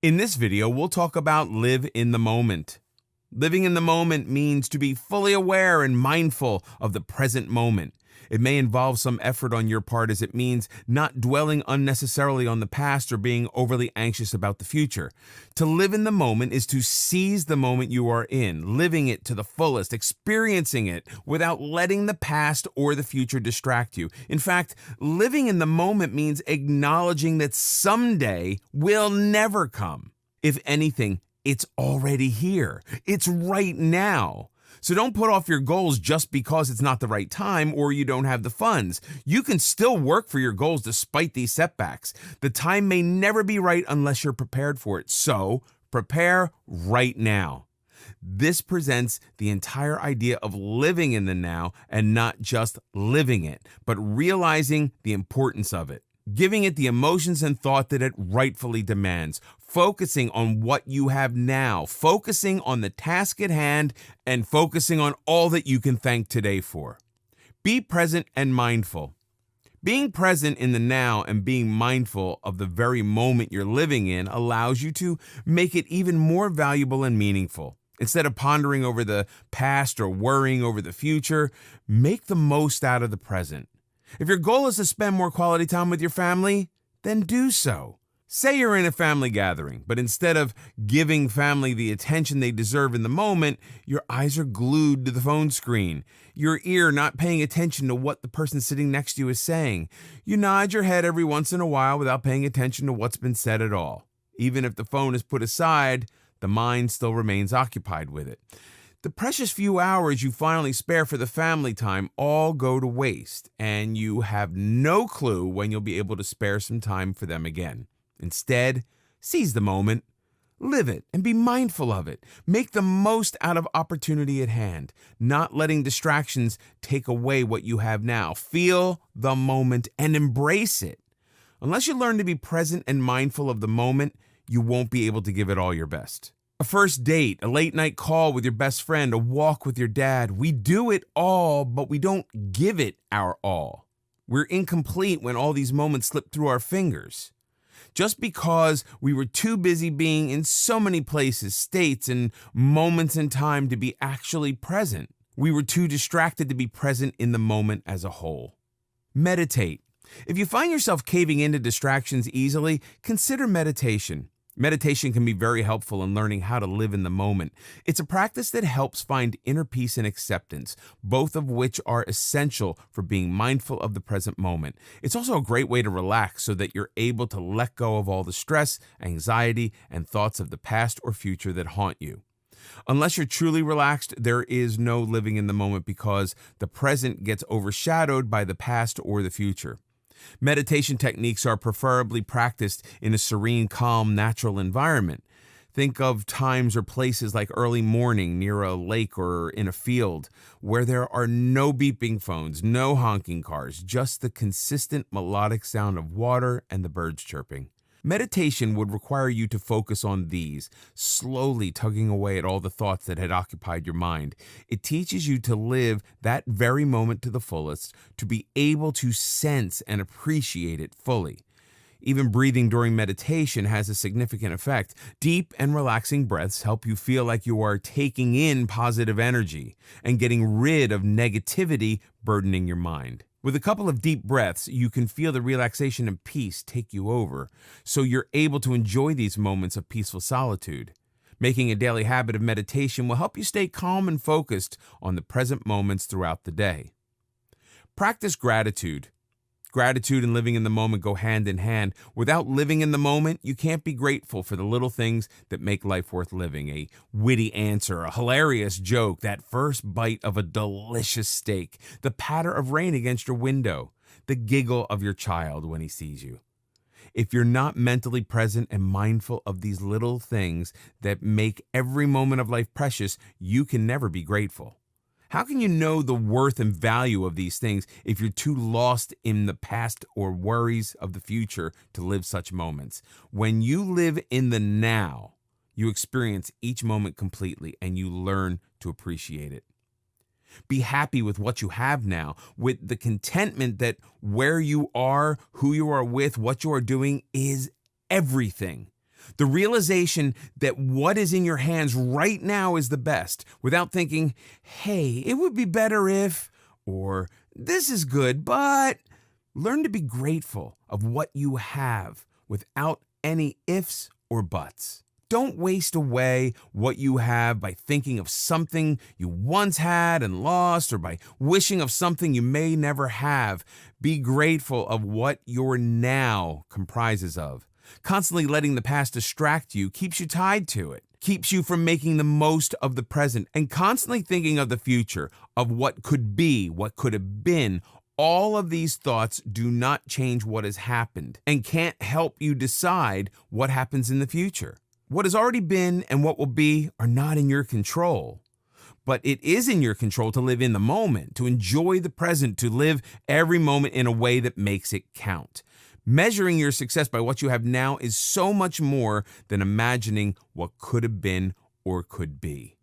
In this video, we'll talk about live in the moment. Living in the moment means to be fully aware and mindful of the present moment. It may involve some effort on your part, as it means not dwelling unnecessarily on the past or being overly anxious about the future. To live in the moment is to seize the moment you are in, living it to the fullest, experiencing it without letting the past or the future distract you. In fact, living in the moment means acknowledging that someday will never come. If anything, it's already here. It's right now. So don't put off your goals just because it's not the right time or you don't have the funds. You can still work for your goals despite these setbacks. The time may never be right unless you're prepared for it. So prepare right now. This presents the entire idea of living in the now and not just living it, but realizing the importance of it. Giving it the emotions and thought that it rightfully demands, focusing on what you have now, focusing on the task at hand, and focusing on all that you can thank today for. Be present and mindful. Being present in the now and being mindful of the very moment you're living in allows you to make it even more valuable and meaningful. Instead of pondering over the past or worrying over the future, make the most out of the present. If your goal is to spend more quality time with your family, then do so. Say you're in a family gathering, but instead of giving family the attention they deserve in the moment, your eyes are glued to the phone screen, your ear not paying attention to what the person sitting next to you is saying. You nod your head every once in a while without paying attention to what's been said at all. Even if the phone is put aside, the mind still remains occupied with it. The precious few hours you finally spare for the family time all go to waste, and you have no clue when you'll be able to spare some time for them again. Instead, seize the moment, live it, and be mindful of it. Make the most out of opportunity at hand, not letting distractions take away what you have now. Feel the moment and embrace it. Unless you learn to be present and mindful of the moment, you won't be able to give it all your best. A first date, a late night call with your best friend, a walk with your dad. We do it all, but we don't give it our all. We're incomplete when all these moments slip through our fingers. Just because we were too busy being in so many places, states, and moments in time to be actually present. We were too distracted to be present in the moment as a whole. Meditate. If you find yourself caving into distractions easily, consider meditation. Meditation can be very helpful in learning how to live in the moment. It's a practice that helps find inner peace and acceptance, both of which are essential for being mindful of the present moment. It's also a great way to relax so that you're able to let go of all the stress, anxiety, and thoughts of the past or future that haunt you. Unless you're truly relaxed, there is no living in the moment because the present gets overshadowed by the past or the future. Meditation techniques are preferably practiced in a serene, calm, natural environment. Think of times or places like early morning near a lake or in a field where there are no beeping phones, no honking cars, just the consistent melodic sound of water and the birds chirping. Meditation would require you to focus on these, slowly tugging away at all the thoughts that had occupied your mind. It teaches you to live that very moment to the fullest, to be able to sense and appreciate it fully. Even breathing during meditation has a significant effect. Deep and relaxing breaths help you feel like you are taking in positive energy and getting rid of negativity burdening your mind. With a couple of deep breaths, you can feel the relaxation and peace take you over, so you're able to enjoy these moments of peaceful solitude. Making a daily habit of meditation will help you stay calm and focused on the present moments throughout the day. Practice gratitude. Gratitude and living in the moment go hand in hand. Without living in the moment, you can't be grateful for the little things that make life worth living. A witty answer, a hilarious joke, that first bite of a delicious steak, the patter of rain against your window, the giggle of your child when he sees you. If you're not mentally present and mindful of these little things that make every moment of life precious, you can never be grateful. How can you know the worth and value of these things if you're too lost in the past or worries of the future to live such moments? When you live in the now, you experience each moment completely and you learn to appreciate it. Be happy with what you have now, with the contentment that where you are, who you are with, what you are doing is everything. The realization that what is in your hands right now is the best, without thinking, hey, it would be better if, or this is good, but learn to be grateful of what you have without any ifs or buts. Don't waste away what you have by thinking of something you once had and lost, or by wishing of something you may never have. Be grateful of what your now comprises of. Constantly letting the past distract you keeps you tied to it, keeps you from making the most of the present, and constantly thinking of the future, of what could be, what could have been. All of these thoughts do not change what has happened and can't help you decide what happens in the future. What has already been and what will be are not in your control. But it is in your control to live in the moment, to enjoy the present, to live every moment in a way that makes it count. Measuring your success by what you have now is so much more than imagining what could have been or could be.